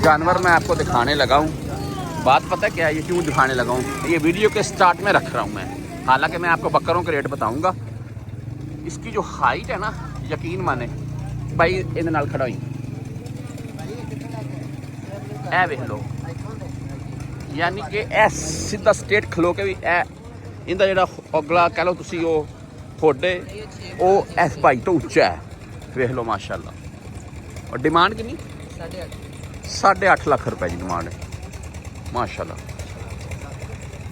जानवर मैं आपको दिखाने लगा हूँ। बात पता है क्या है, ये क्यों दिखाने लगा हूँ, ये वीडियो के स्टार्ट में रख रहा हूँ मैं। हालांकि मैं आपको बकरों के रेट बताऊँगा। इसकी जो हाइट है ना, यकीन माने भाई इन नाल खड़ा हुई ए वेख लो, यानी कि ए सीधा स्ट्रेट खलो के भी ए इंदा जेड़ा अगला कह लो तुसी ओ फोडे ओ एस भाई तो उच्चा है। वेख लो माशाल्लाह। और डिमांड कितनी? 8.5 लाख रुपए की डिमांड है माशाल्लाह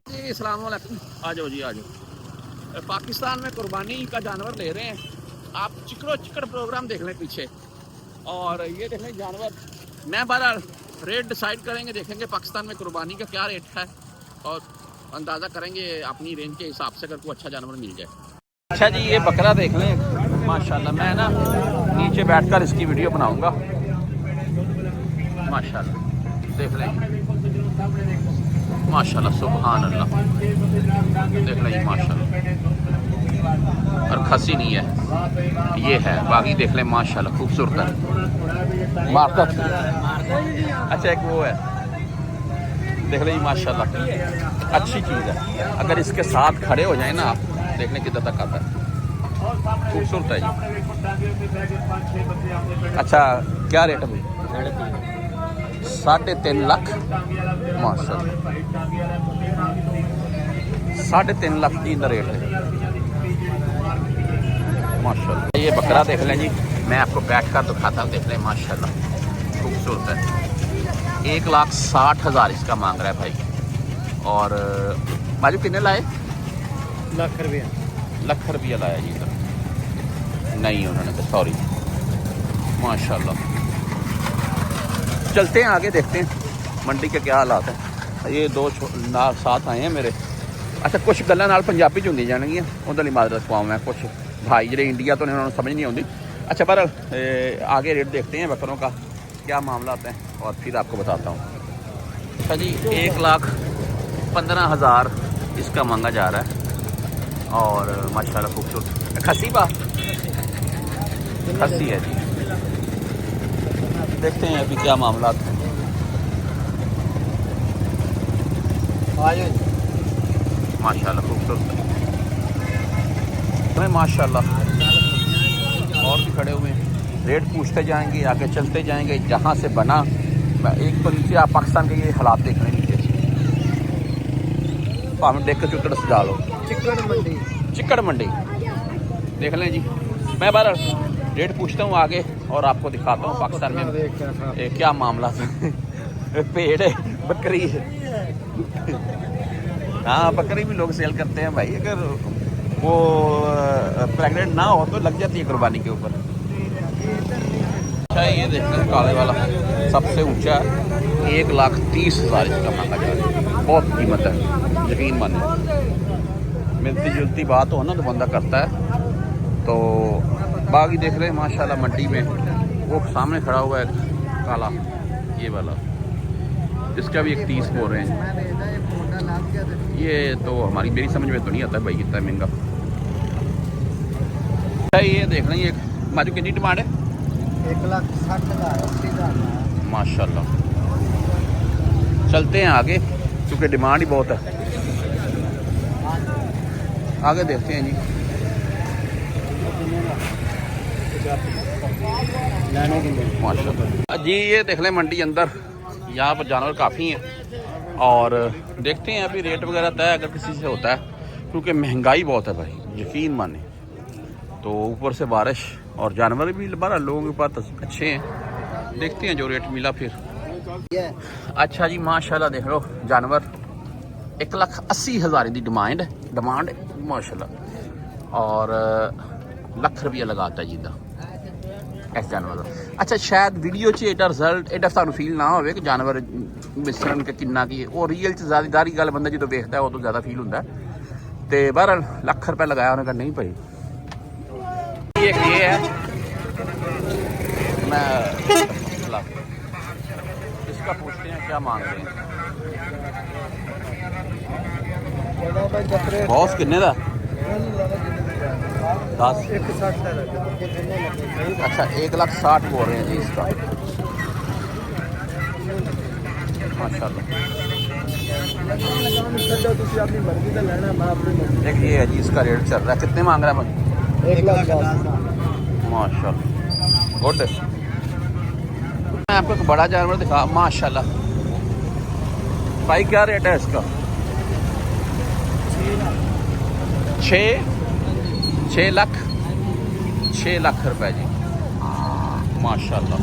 जी। अस्सलाम वालेकुम, आ जाओ जी आ जाओ। पाकिस्तान में कुर्बानी का जानवर ले रहे हैं आप, चिकड़ो चिकड़ प्रोग्राम देख लें पीछे। और ये देख लें जानवर, मैं बारह रेट डिसाइड करेंगे, देखेंगे पाकिस्तान में कुर्बानी का क्या रेट है और अंदाज़ा करेंगे अपनी रेंज के हिसाब से, अगर कोई अच्छा जानवर मिल जाए। अच्छा जी, ये बकरा देख लें माशाल्लाह। मैं ना नीचे बैठकर इसकी वीडियो बनाऊंगा माशाल्लाह। देख लें माशाल्लाह, सुभान अल्लाह। देख लें माशाल्लाह, और खसी नहीं है, ये है बाकी। देख लें माशाल्लाह, खूबसूरत है, मारता। अच्छा एक वो है, देख लें माशाल्लाह, अच्छी चीज़ है। अगर इसके साथ खड़े हो जाए ना आप, देख लें किधर तक आता है, खूबसूरत है जी। अच्छा क्या रेट है भाई? 3.5 लाख माशाल्लाह, 3.5 लाख की रेट है माशाल्लाह। ये बकरा देख लें जी, मैं आपको बैठ कर दिखाता हूँ। देख लें माशाल्लाह, खूबसूरत है। 1,60,000 इसका मांग रहा है भाई। और बाजू कितने लाए? लाख रुपया लाया जी सर। नहीं उन्होंने तो, सॉरी माशाल्लाह। चलते हैं आगे, देखते हैं मंडी के क्या हालात हैं। ये दो साथ आए हैं मेरे। अच्छा कुछ गल्लां नाल पंजाबी च होंदी जाणगियां, उहदे लई माजरत पाऊँ मैं। कुछ भाई जिहड़े इंडिया तो उन्होंने समझ नहीं आती। अच्छा पर आगे रेट देखते हैं बकरों का क्या मामला आता है और फिर आपको बताता हूँ। अच्छा जी, 1,15,000 इसका मांगा जा रहा है। और माशाल्लाह खूबसूरत खसी बा खसी है जी। देखते हैं अभी क्या मामला है। माशाल्लाह खूबसूरत है माशाल्लाह। और भी खड़े हुए हैं, रेट पूछते जाएंगे, आगे चलते जाएंगे जहाँ से बना। एक तो नीचे आप पाकिस्तान के ये हालात देख रहे हैं, नीचे भावें देख के चुतड़ सजा लो। चिकड़ मंडी देख लें जी। मैं बार रेट पूछता हूँ आगे और आपको दिखाता हूँ पाकिस्तान में क्या मामला है। पेड़ है, बकरी है। हाँ बकरी भी लोग सेल करते हैं भाई, अगर वो प्रेग्नेंट ना हो तो लग जाती है कुर्बानी के ऊपर। अच्छा ये देखते हैं काले वाला सबसे ऊंचा है, 1,30,000 इसका मांगा जा रहा है। बहुत कीमत है, यकीन माने। मिलती जुलती बात हो ना तो बंदा करता है। तो बागी देख रहे हैं माशाल्लाह मंडी में। वो सामने खड़ा हुआ है काला, ये वाला, इसका भी 1,30 बोल रहे हैं। ये तो हमारी मेरी समझ में तो नहीं आता भाई कितना महंगा। ये देख रहे हैं, ये माजू कितनी डिमांड है? 1,60,000 माशाल्लाह। चलते हैं आगे क्योंकि डिमांड ही बहुत है, आगे देखते हैं जी। माशाल्लाह जी, ये देख लें मंडी अंदर, यहाँ पर जानवर काफ़ी हैं और देखते हैं अभी रेट वगैरह तय अगर किसी से होता है, क्योंकि महंगाई बहुत है भाई, यकीन माने। तो ऊपर से बारिश और जानवर भी बारह लोगों के पास अच्छे हैं, देखते हैं जो रेट मिला फिर। अच्छा जी माशाल्लाह देख लो जानवर, 1,80,000 की डिमांड माशाल्लाह। और ਲੱਖ रुपया लगाता है जिदा इस जानवर का। अच्छा शायद वीडियो च एडा रिजल्ट एडा सानू फील ना हो कि जानवर मिसरन के किन्ना की, और रियल च ज़्यादादारी गल बंदा जो देखता है वो तो ज़्यादा फील होंगे। तो बहरहाल ਲੱਖ रुपया लगाया उन्हें कहा नहीं भाई। एक ये है, मैं इसका पूछते हैं क्या मांग रहे हैं। बॉस किन्ने का? 10। अच्छा 1,60,000 बोल रहे हैं जी इसका। माशाल्लाह। अपनी मर्जी का लेना, मैं अपनी मर्जी। एक ये है जी, इसका रेट चल रहा है, कितने मांग रहा है भाई? 1,10,000। माशाल्लाह, गुड। मैं आपको एक बड़ा जानवर दिखा, माशाल्लाह। भाई क्या रेट है इसका? 6 लाख रुपए जी, माशाल्लाह।